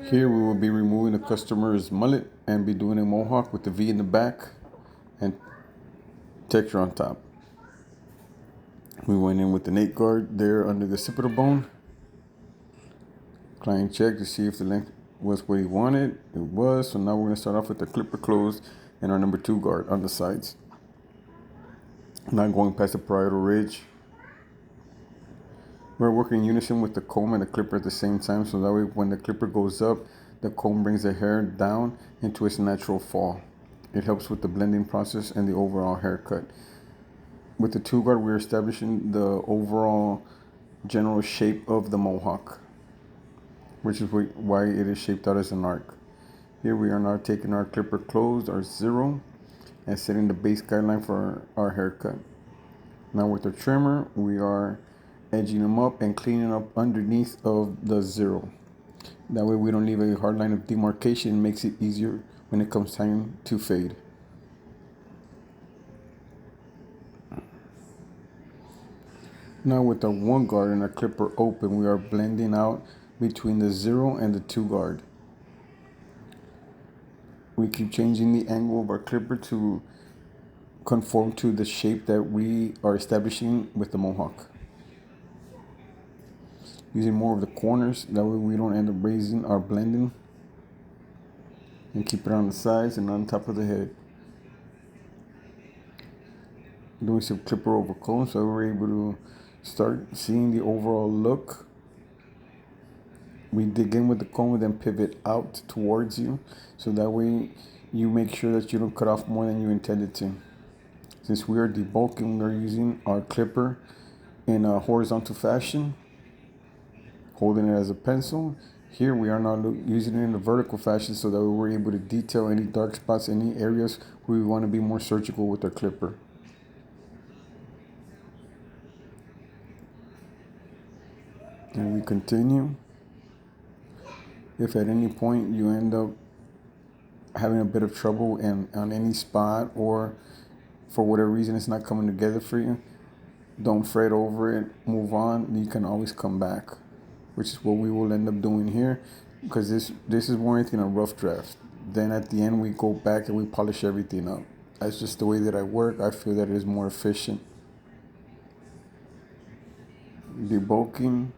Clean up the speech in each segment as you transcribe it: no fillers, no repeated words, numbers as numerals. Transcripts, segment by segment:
Here we will be removing the customer's mullet and be doing a mohawk with the V in the back and texture on top. We went in with the nape guard there under the occipital bone. Client checked to see if the length was what he wanted. It was. So now we're going to start off with the clipper closed and our number 2 guard on the sides. Not going past the parietal ridge. We're working in unison with the comb and the clipper at the same time, so that way when the clipper goes up, the comb brings the hair down into its natural fall. It helps with the blending process and the overall haircut. With the 2 guard, we're establishing the overall general shape of the mohawk, which is why it is shaped out as an arc. Here we are now taking our clipper closed, our 0, and setting the base guideline for our haircut. Now with the trimmer, we are edging them up and cleaning up underneath of the 0. That way we don't leave a hard line of demarcation. It makes it easier when it comes time to fade. Now with our 1 guard and our clipper open, we are blending out between the 0 and the 2 guard. We keep changing the angle of our clipper to conform to the shape that we are establishing with the mohawk. Using more of the corners, that way we don't end up raising our blending, and keep it on the sides and on top of the head. Doing some clipper over comb, so we're able to start seeing the overall look. We dig in with the comb and then pivot out towards you, so that way you make sure that you don't cut off more than you intended to. Since we are debulking, we are using our clipper in a horizontal fashion, holding it as a pencil. Here we are now using it in a vertical fashion, so that we're able to detail any dark spots, any areas where we want to be more surgical with our clipper. And we continue. If at any point you end up having a bit of trouble on any spot, or for whatever reason it's not coming together for you, don't fret over it, move on. You can always come back, which is what we will end up doing here, because this is warranting a rough draft. Then at the end we go back and we polish everything up. That's just the way that I work. I feel that it is more efficient. Debulking,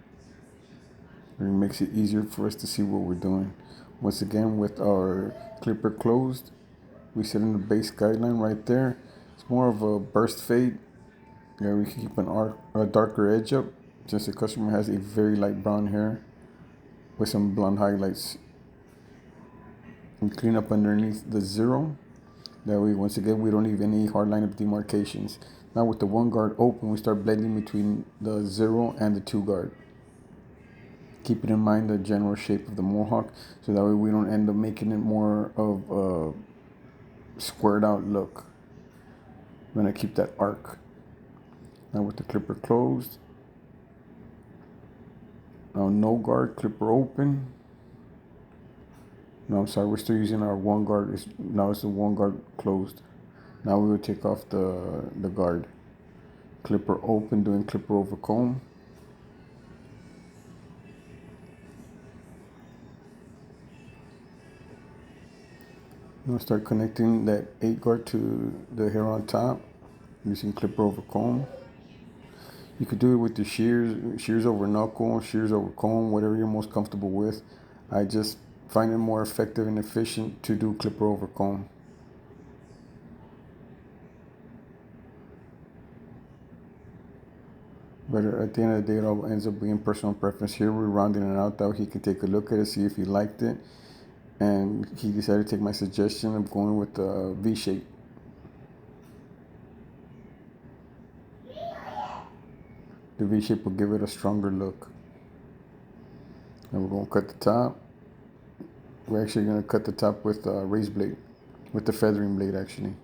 it makes it easier for us to see what we're doing. Once again, with our clipper closed, we set in the base guideline right there. It's more of a burst fade. Yeah, we can keep a darker edge up, since the customer has a very light brown hair with some blonde highlights. We clean up underneath the 0. That way, once again, we don't leave any hard line of demarcations. Now with the 1 guard open, we start blending between the 0 and the 2 guard. Keeping in mind the general shape of the mohawk, so that way we don't end up making it more of a squared out look. I'm going to keep that arc. Now with the clipper closed, now no guard, clipper open. No, I'm sorry, we're still using our 1 guard. Now it's the 1 guard closed. Now we will take off the guard. Clipper open, doing clipper over comb. Now start connecting that 8 guard to the hair on top using clipper over comb. You could do it with the shears over knuckle, shears over comb, whatever you're most comfortable with. I just find it more effective and efficient to do clipper over comb. But at the end of the day, it all ends up being personal preference. Here we're rounding it out, that he can take a look at it, see if he liked it. And he decided to take my suggestion of going with the V shape. The V shape will give it a stronger look. And we're going to cut the top. We're actually going to cut the top with a razor blade, with the feathering blade actually.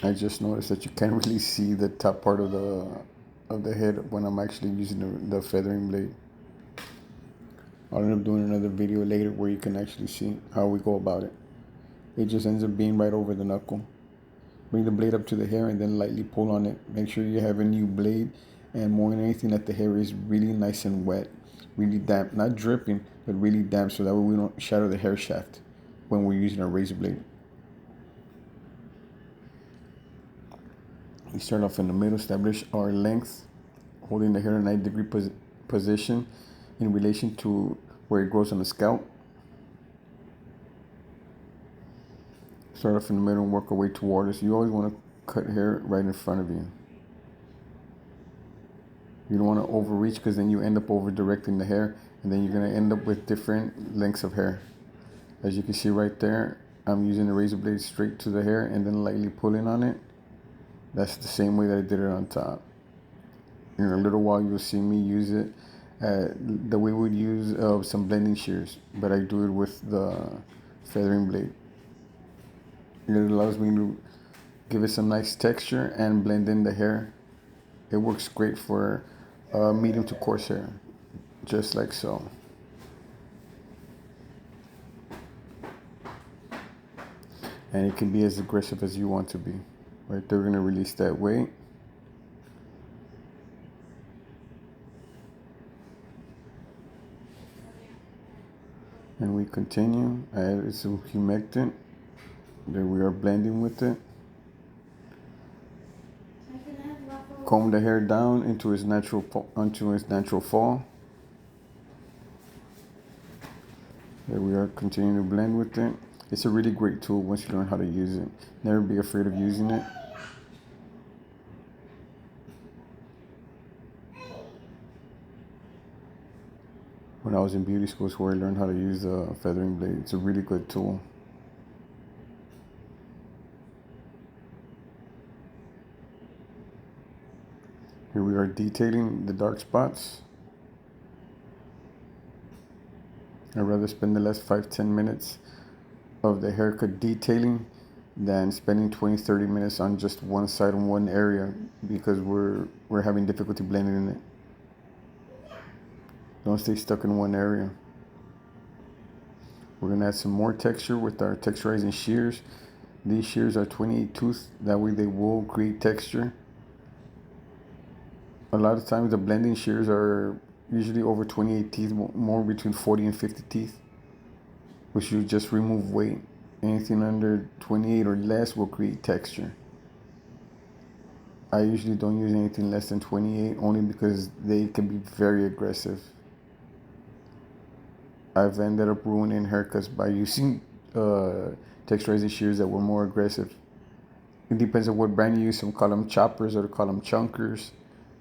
I just noticed that you can't really see the top part of the head when I'm actually using the feathering blade. I'll end up doing another video later where you can actually see how we go about it. It just ends up being right over the knuckle. Bring the blade up to the hair and then lightly pull on it. Make sure you have a new blade, and more than anything that the hair is really nice and wet. really damp, not dripping, but really damp, so that way we don't shatter the hair shaft when we're using our razor blade. We start off in the middle, establish our length, holding the hair in a 90-degree position in relation to where it grows on the scalp. Start off in the middle and work our way toward us. You always want to cut hair right in front of you. You don't want to overreach, because then you end up over directing the hair, and then you're going to end up with different lengths of hair. As you can see right there, I'm using the razor blade straight to the hair and then lightly pulling on it. That's the same way that I did it on top. In a little while, you'll see me use it the way we'd use some blending shears, but I do it with the feathering blade. It allows me to give it some nice texture and blend in the hair. It works great for medium to coarse hair, just like so. And it can be as aggressive as you want to be. Right there, we're going to release that weight. And we continue. I added some humectant. There we are blending with it. Comb the hair down onto its natural fall. There we are, continuing to blend with it. It's a really great tool once you learn how to use it. Never be afraid of using it. When I was in beauty school is where I learned how to use the feathering blade. It's a really good tool. Here we are detailing the dark spots. I'd rather spend the last 5-10 minutes of the haircut detailing than spending 20-30 minutes on just one side and one area, because we're having difficulty blending in it. Don't stay stuck in one area. We're going to add some more texture with our texturizing shears. These shears are 28 tooth, that way they will create texture. A lot of times the blending shears are usually over 28 teeth, more between 40 and 50 teeth, which you just remove weight. Anything under 28 or less will create texture. I usually don't use anything less than 28, only because they can be very aggressive. I've ended up ruining haircuts by using texturizing shears that were more aggressive. It depends on what brand you use. Some call them choppers or call them chunkers,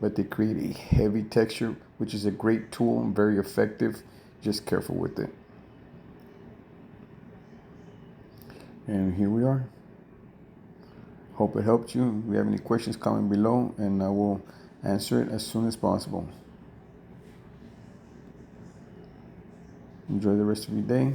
but they create a heavy texture, which is a great tool and very effective. Just careful with it. And here we are. Hope it helped you. If you have any questions, comment below and I will answer it as soon as possible. Enjoy the rest of your day.